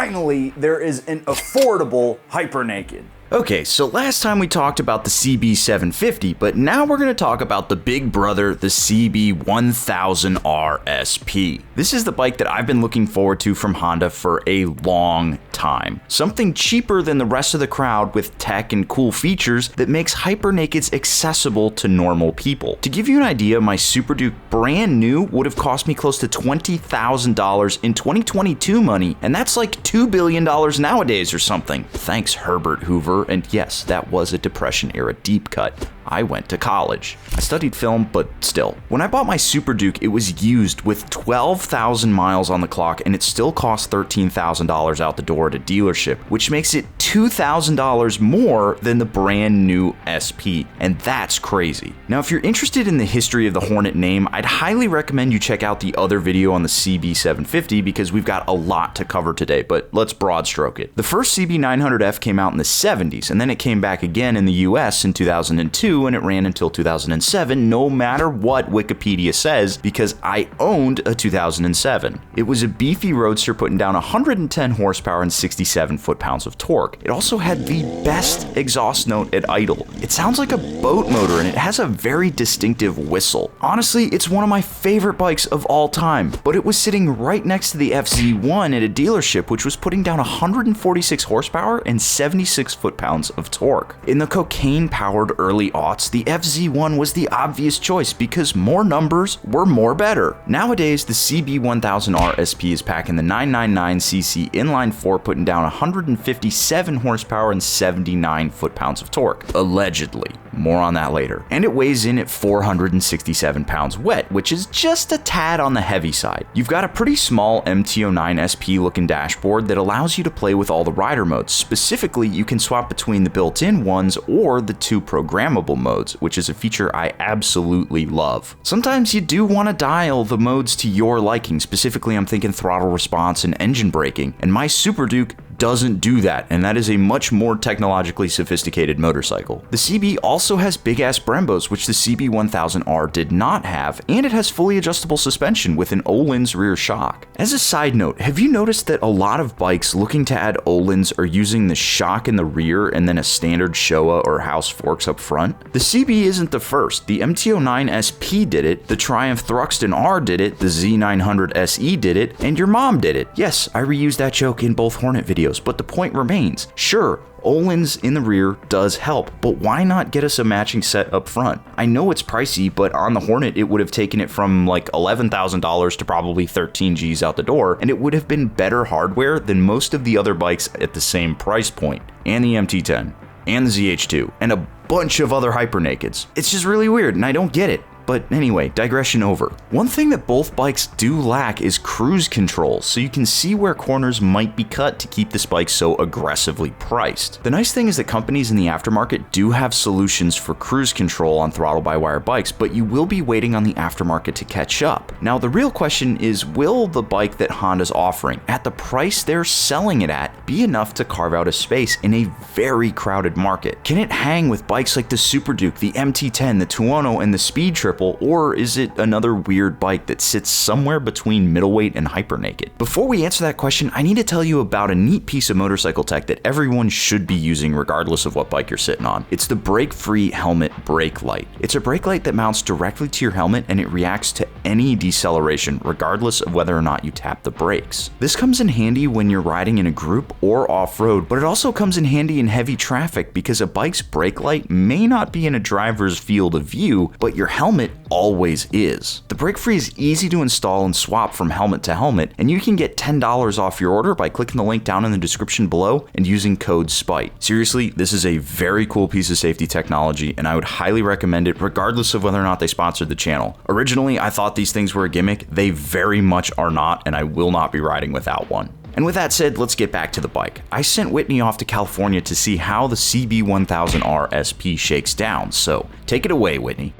finally there is an affordable hypernaked. Okay, so last time we talked about the CB750, but now we're going to talk about the big brother, the CB1000R SP. This is the bike that I've been looking forward to from Honda for a long time. Something cheaper than the rest of the crowd with tech and cool features that makes hypernakeds accessible to normal people. To give you an idea, my Super Duke brand new would have cost me close to $20,000 in 2022 money, and that's like $2 billion nowadays or something. Thanks, Herbert Hoover. And yes, that was a Depression-era deep cut. I went to college. I studied film, but still. When I bought my Super Duke, it was used with 12,000 miles on the clock, and it still cost $13,000 out the door at a dealership, which makes it $2,000 more than the brand new SP, and that's crazy. Now, if you're interested in the history of the Hornet name, I'd highly recommend you check out the other video on the CB750 because we've got a lot to cover today, but let's broad stroke it. The first CB900F came out in the 70s, and then it came back again in the US in 2002, and it ran until 2007, no matter what Wikipedia says, because I owned a 2007. It was a beefy roadster putting down 110 horsepower and 67 foot-pounds of torque. It also had the best exhaust note at idle. It sounds like a boat motor, and it has a very distinctive whistle. Honestly, it's one of my favorite bikes of all time, but it was sitting right next to the FZ1 at a dealership, which was putting down 146 horsepower and 76 foot-pounds of torque. In the cocaine-powered early aughts, the FZ1 was the obvious choice because more numbers were more better. Nowadays, the CB1000R SP is packing the 999cc inline 4, putting down 157 horsepower and 79 foot-pounds of torque, allegedly. More on that later. And it weighs in at 467 pounds wet, which is just a tad on the heavy side. You've got a pretty small MT09 SP looking dashboard that allows you to play with all the rider modes. Specifically, you can swap between the built-in ones or the two programmable modes, which is a feature I absolutely love. Sometimes you do want to dial the modes to your liking. Specifically, I'm thinking throttle response and engine braking, and my Super Duke doesn't do that, and that is a much more technologically sophisticated motorcycle. The CB also has big-ass Brembos, which the CB1000R did not have, and it has fully adjustable suspension with an Öhlins rear shock. As a side note, have you noticed that a lot of bikes looking to add Öhlins are using the shock in the rear and then a standard Showa or House forks up front? The CB isn't the first. The MT09 SP did it, the Triumph Thruxton R did it, the Z900 SE did it, and your mom did it. Yes, I reused that joke in both Hornet videos, but the point remains. Sure, Öhlins in the rear does help, but why not get us a matching set up front? I know it's pricey, but on the Hornet it would have taken it from like $11,000 to probably 13 G's out the door, and it would have been better hardware than most of the other bikes at the same price point, and the MT10, and the ZH2, and a bunch of other hypernakeds. It's just really weird, and I don't get it. But anyway, digression over. One thing that both bikes do lack is cruise control, so you can see where corners might be cut to keep this bike so aggressively priced. The nice thing is that companies in the aftermarket do have solutions for cruise control on throttle-by-wire bikes, but you will be waiting on the aftermarket to catch up. Now, the real question is, will the bike that Honda's offering, at the price they're selling it at, be enough to carve out a space in a very crowded market? Can it hang with bikes like the Super Duke, the MT10, the Tuono, and the Speed Triple, or is it another weird bike that sits somewhere between middleweight and hypernaked? Before we answer that question, I need to tell you about a neat piece of motorcycle tech that everyone should be using regardless of what bike you're sitting on. It's the brake-free helmet brake light. It's a brake light that mounts directly to your helmet, and it reacts to any deceleration regardless of whether or not you tap the brakes. This comes in handy when you're riding in a group or off-road, but it also comes in handy in heavy traffic because a bike's brake light may not be in a driver's field of view, but your helmet always is. The brake free is easy to install and swap from helmet to helmet, and you can get $10 off your order by clicking the link down in the description below and using code SPITE. Seriously, this is a very cool piece of safety technology, and I would highly recommend it regardless of whether or not they sponsored the channel. Originally, I thought these things were a gimmick. They very much are not, and I will not be riding without one. And with that said, let's get back to the bike. I sent Whitney off to California to see how the CB1000R SP shakes down, so take it away, Whitney.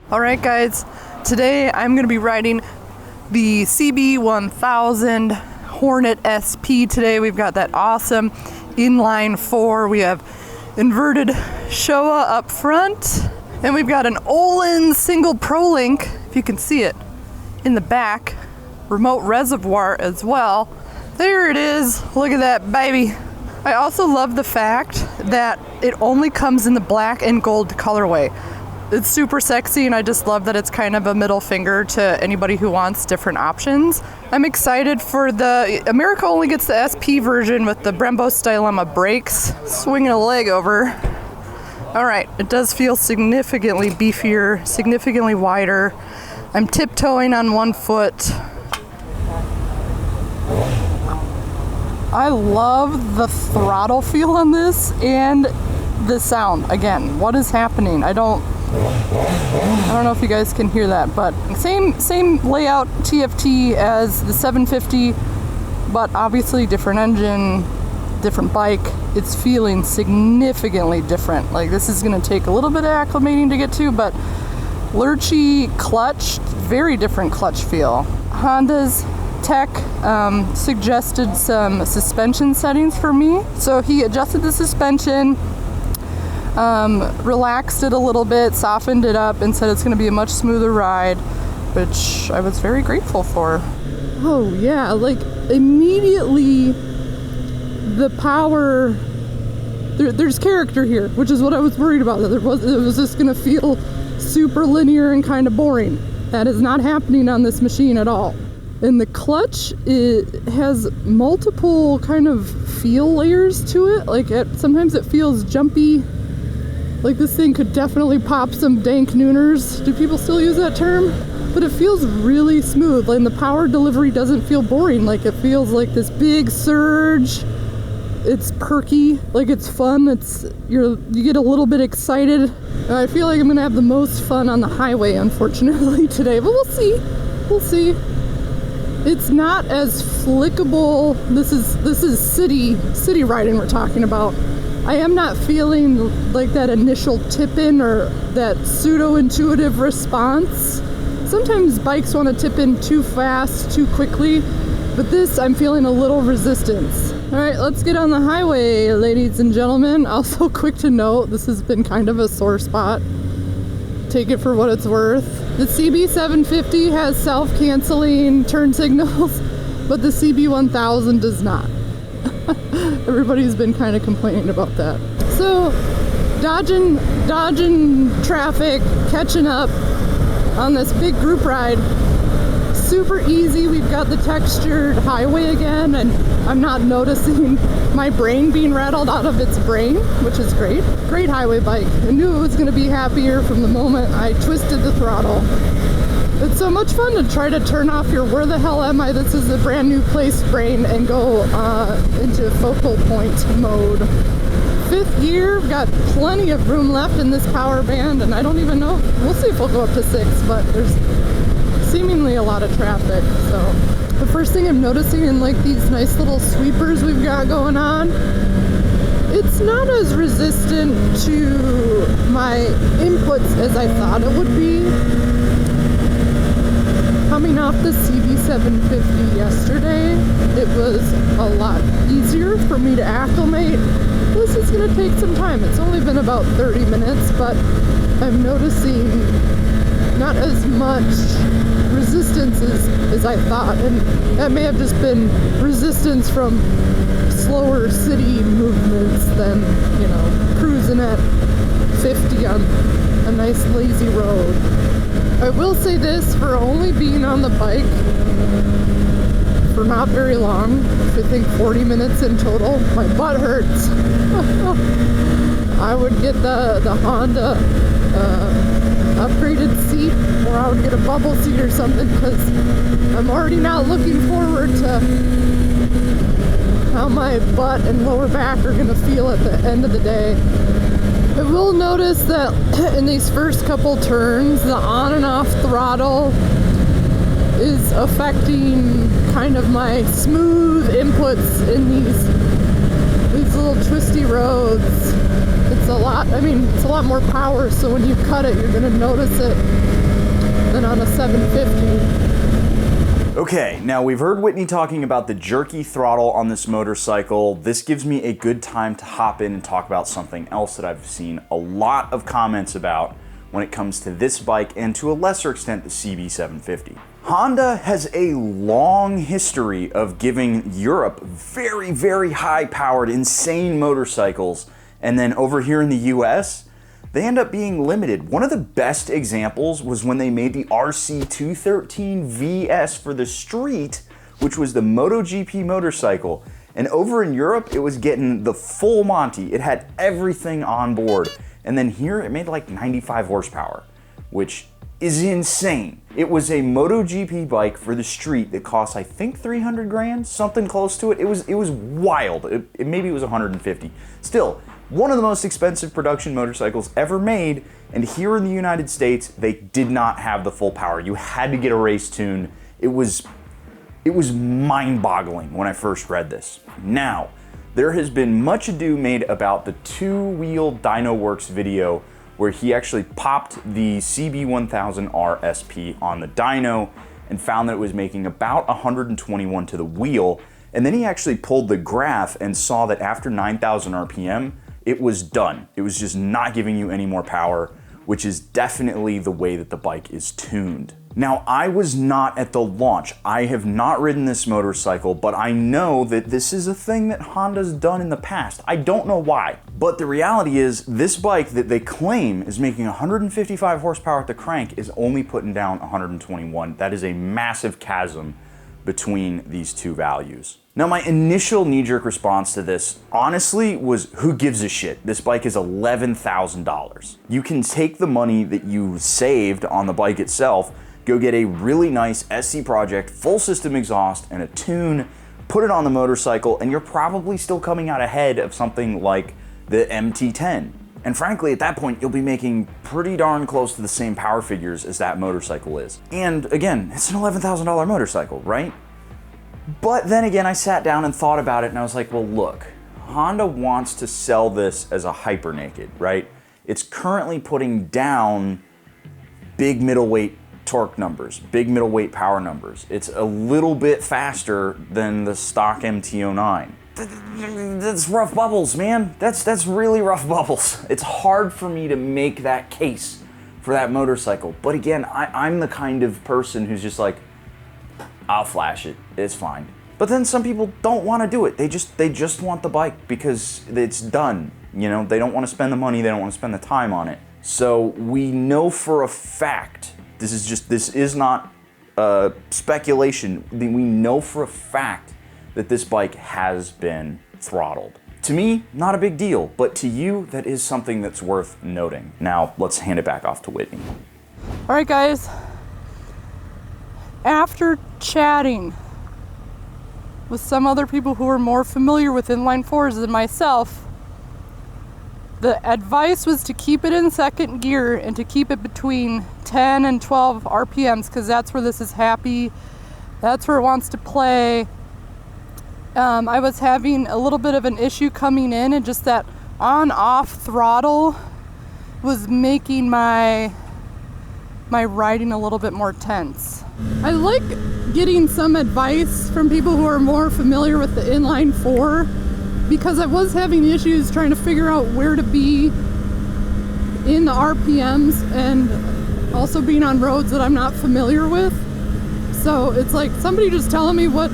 Alright guys, today I'm going to be riding the CB1000 Hornet SP today. We've got that awesome inline 4. We have inverted Showa up front, and we've got an Öhlins single Pro Link, if you can see it, in the back. Remote reservoir as well. There it is. Look at that baby. I also love the fact that it only comes in the black and gold colorway. It's super sexy, and I just love that it's kind of a middle finger to anybody who wants different options. I'm excited for America only gets the SP version with the Brembo Stylema brakes. Swinging a leg over. All right, it does feel significantly beefier, significantly wider. I'm tiptoeing on one foot. I love the throttle feel on this and the sound. Again, what is happening? I don't know if you guys can hear that, but same layout TFT as the 750, but obviously different engine, different bike. It's feeling significantly different. Like, this is going to take a little bit of acclimating to get to, but lurchy clutch, very different clutch feel. Honda's tech suggested some suspension settings for me. So he adjusted the suspension, relaxed it a little bit, softened it up, and said it's going to be a much smoother ride, which I was very grateful for. Oh yeah, like immediately the power, there's character here, which is what I was worried about, that it was just going to feel super linear and kind of boring. That is not happening on this machine at all. And the clutch, it has multiple kind of feel layers to it. Like sometimes it feels jumpy. Like this thing could definitely pop some dank nooners. Do people still use that term? But it feels really smooth, and the power delivery doesn't feel boring. Like it feels like this big surge. It's perky, like it's fun. You get a little bit excited. I feel like I'm gonna have the most fun on the highway, unfortunately, today. But we'll see. We'll see. It's not as flickable. This is city riding we're talking about. I am not feeling like that initial tip-in or that pseudo-intuitive response. Sometimes bikes want to tip in too fast, too quickly, but this, I'm feeling a little resistance. All right, let's get on the highway, ladies and gentlemen. Also, quick to note, this has been kind of a sore spot. Take it for what it's worth. The CB750 has self-canceling turn signals, but the CB1000 does not. Everybody's been kind of complaining about that. So, dodging traffic, catching up on this big group ride. Super easy. We've got the textured highway again, and I'm not noticing my brain being rattled out of its brain, which is great. Great highway bike. I knew it was going to be happier from the moment I twisted the throttle. It's so much fun to try to turn off your where the hell am I, this is a brand new place brain and go into focal point mode. 5th gear, got plenty of room left in this power band, and I don't even know, we'll see if we'll go up to 6, but there's seemingly a lot of traffic. So the first thing I'm noticing in like these nice little sweepers we've got going on, it's not as resistant to my inputs as I thought it would be. Coming off the CB750 yesterday, it was a lot easier for me to acclimate. This is going to take some time. It's only been about 30 minutes, but I'm noticing not as much resistance as I thought, and that may have just been resistance from slower city movements than, you know, cruising at 50 on a nice lazy road. I will say this, for only being on the bike for not very long, I think 40 minutes in total, my butt hurts. I would get the Honda upgraded seat, or I would get a bubble seat or something, because I'm already not looking forward to how my butt and lower back are going to feel at the end of the day. I will notice that in these first couple turns, the on and off throttle is affecting kind of my smooth inputs in these little twisty roads. It's a lot, I mean, it's a lot more power, so when you cut it, you're gonna notice it than on a 750. Okay, now we've heard Whitney talking about the jerky throttle on this motorcycle. This gives me a good time to hop in and talk about something else that I've seen a lot of comments about when it comes to this bike and to a lesser extent the CB750. Honda has a long history of giving Europe very, very high-powered, insane motorcycles, and then over here in the US, they end up being limited. One of the best examples was when they made the RC213 VS for the street, which was the MotoGP motorcycle. And over in Europe, it was getting the full Monty. It had everything on board. And then here, it made like 95 horsepower, which is insane. It was a MotoGP bike for the street that cost, I think, 300 grand, something close to it. It was wild. Maybe it was 150. Still, one of the most expensive production motorcycles ever made, and here in the United States, they did not have the full power. You had to get a race tune. It was mind-boggling when I first read this. Now, there has been much ado made about the two-wheel Dyno Works video where he actually popped the CB1000R SP on the dyno and found that it was making about 121 to the wheel. And then he actually pulled the graph and saw that after 9,000 RPM, it was done. It was just not giving you any more power, which is definitely the way that the bike is tuned. Now, I was not at the launch. I have not ridden this motorcycle, but I know that this is a thing that Honda's done in the past. I don't know why, but the reality is this bike that they claim is making 155 horsepower at the crank is only putting down 121. That is a massive chasm between these two values. Now, my initial knee-jerk response to this, honestly, was who gives a shit? This bike is $11,000. You can take the money that you saved on the bike itself, go get a really nice SC Project, full system exhaust, and a tune, put it on the motorcycle, and you're probably still coming out ahead of something like the MT10. And frankly, at that point, you'll be making pretty darn close to the same power figures as that motorcycle is. And again, it's an $11,000 motorcycle, right? But then again, I sat down and thought about it, and I was like, well, look, Honda wants to sell this as a hypernaked, right? It's currently putting down big middleweight torque numbers, big middleweight power numbers. It's a little bit faster than the stock MT09. That's rough bubbles, man. That's really rough bubbles. It's hard for me to make that case for that motorcycle. But again, I'm the kind of person who's just like, I'll flash it, it's fine. But then some people don't want to do it. They just want the bike because it's done. You know, they don't want to spend the money, they don't want to spend the time on it. So we know for a fact, this is not speculation. We know for a fact that this bike has been throttled. To me, not a big deal, but to you, that is something that's worth noting. Now, let's hand it back off to Whitney. All right, guys. After chatting with some other people who are more familiar with inline fours than myself, the advice was to keep it in second gear and to keep it between 10 and 12 RPMs because that's where this is happy. That's where it wants to play. I was having a little bit of an issue coming in, and just that on-off throttle was making my riding a little bit more tense. I like getting some advice from people who are more familiar with the inline four, because I was having issues trying to figure out where to be in the RPMs and also being on roads that I'm not familiar with. So it's like somebody just telling me what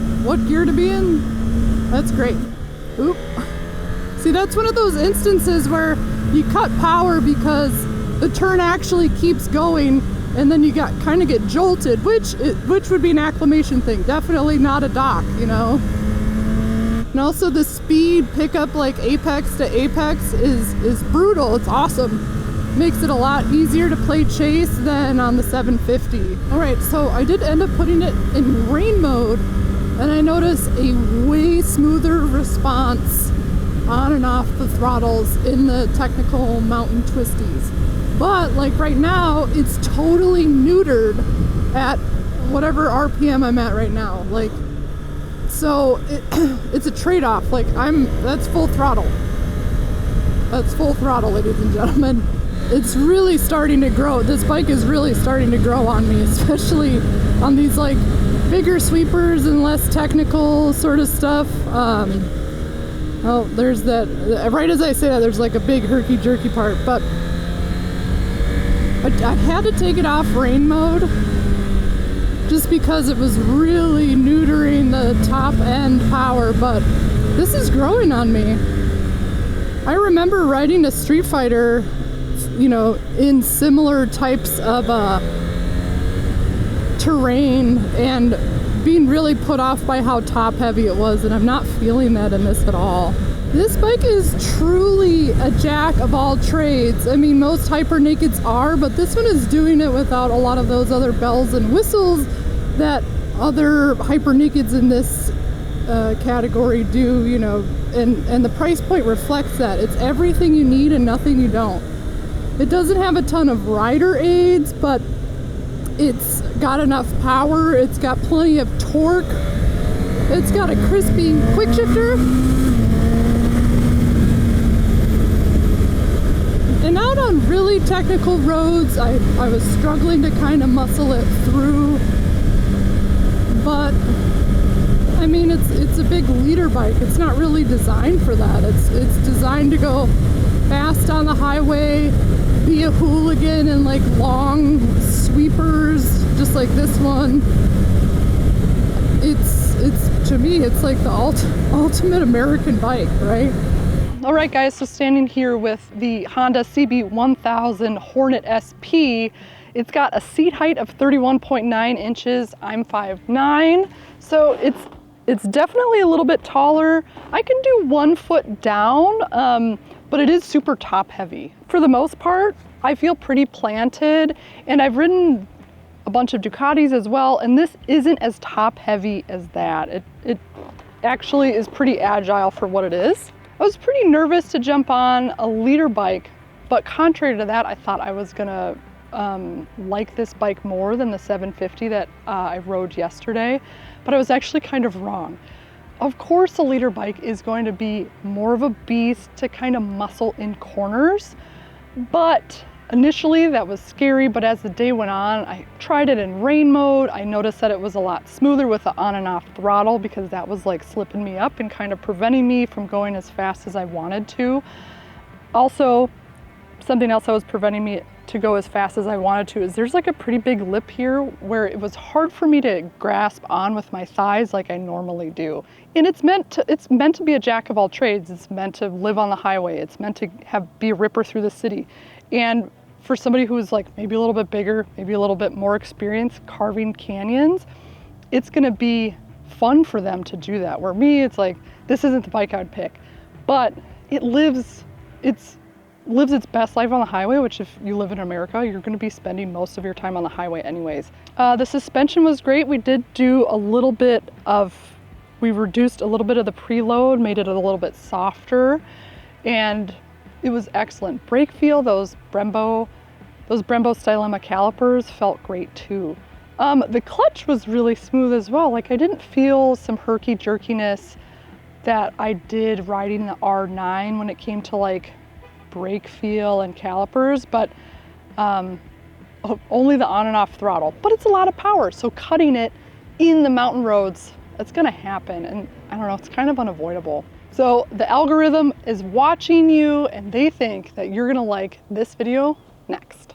gear to be in. That's great. Oop. See, that's one of those instances where you cut power because the turn actually keeps going and then you kind of get jolted, which would be an acclimation thing. Definitely not a dock, you know. And also the speed pickup, like apex to apex, is brutal. It's awesome. Makes it a lot easier to play chase than on the 750. All right, so I did end up putting it in rain mode, and I noticed a way smoother response on and off the throttles in the technical mountain twisties. But like right now, it's totally neutered at whatever RPM I'm at right now. Like, so it's a trade-off. Like that's full throttle. That's full throttle, ladies and gentlemen. It's really starting to grow. This bike is really starting to grow on me, especially on these like bigger sweepers and less technical sort of stuff. Oh, there's that, right as I say that, there's like a big herky-jerky part, but I had to take it off rain mode just because it was really neutering the top end power, but this is growing on me. I remember riding a Street Fighter, you know, in similar types of terrain and being really put off by how top heavy it was, and I'm not feeling that in this at all. This bike is truly a jack of all trades. I mean, most hypernakeds are, but this one is doing it without a lot of those other bells and whistles that other hypernakeds in this category do, you know, and the price point reflects that. It's everything you need and nothing you don't. It doesn't have a ton of rider aids, but it's got enough power, it's got plenty of torque, it's got a crispy quick shifter. And out on really technical roads, I was struggling to kind of muscle it through, but I mean, it's a big leader bike. It's not really designed for that. It's designed to go fast on the highway, be a hooligan in like long sweepers, just like this one. It's to me, it's like the ultimate American bike, right? All right, guys, so standing here with the Honda CB1000 Hornet SP. It's got a seat height of 31.9 inches. I'm 5'9", so it's definitely a little bit taller. I can do 1 foot down, but it is super top heavy. For the most part, I feel pretty planted, and I've ridden a bunch of Ducatis as well, and this isn't as top heavy as that. It actually is pretty agile for what it is. I was pretty nervous to jump on a leader bike, but contrary to that, I thought I was gonna like this bike more than the 750 that I rode yesterday, but I was actually kind of wrong. Of course, a leader bike is going to be more of a beast to kind of muscle in corners, but initially that was scary, but as the day went on, I tried it in rain mode. I noticed that it was a lot smoother with the on and off throttle because that was like slipping me up and kind of preventing me from going as fast as I wanted to. Also, something else that was preventing me to go as fast as I wanted to is there's like a pretty big lip here where it was hard for me to grasp on with my thighs like I normally do. And it's meant to be a jack of all trades. It's meant to live on the highway. It's meant to be a ripper through the city. And for somebody who's like maybe a little bit bigger, maybe a little bit more experienced carving canyons, it's gonna be fun for them to do that. Where me, it's like, this isn't the bike I would pick, but it lives its best life on the highway, which if you live in America, you're gonna be spending most of your time on the highway anyways. The suspension was great. We did do we reduced a little bit of the preload, made it a little bit softer, and it was excellent. Brake feel, those Brembo Stylema calipers felt great too. The clutch was really smooth as well. Like I didn't feel some herky jerkiness that I did riding the R9 when it came to like brake feel and calipers, but only the on and off throttle. But it's a lot of power, so cutting it in the mountain roads, that's gonna happen, and I don't know, it's kind of unavoidable. So the algorithm is watching you and they think that you're gonna like this video next.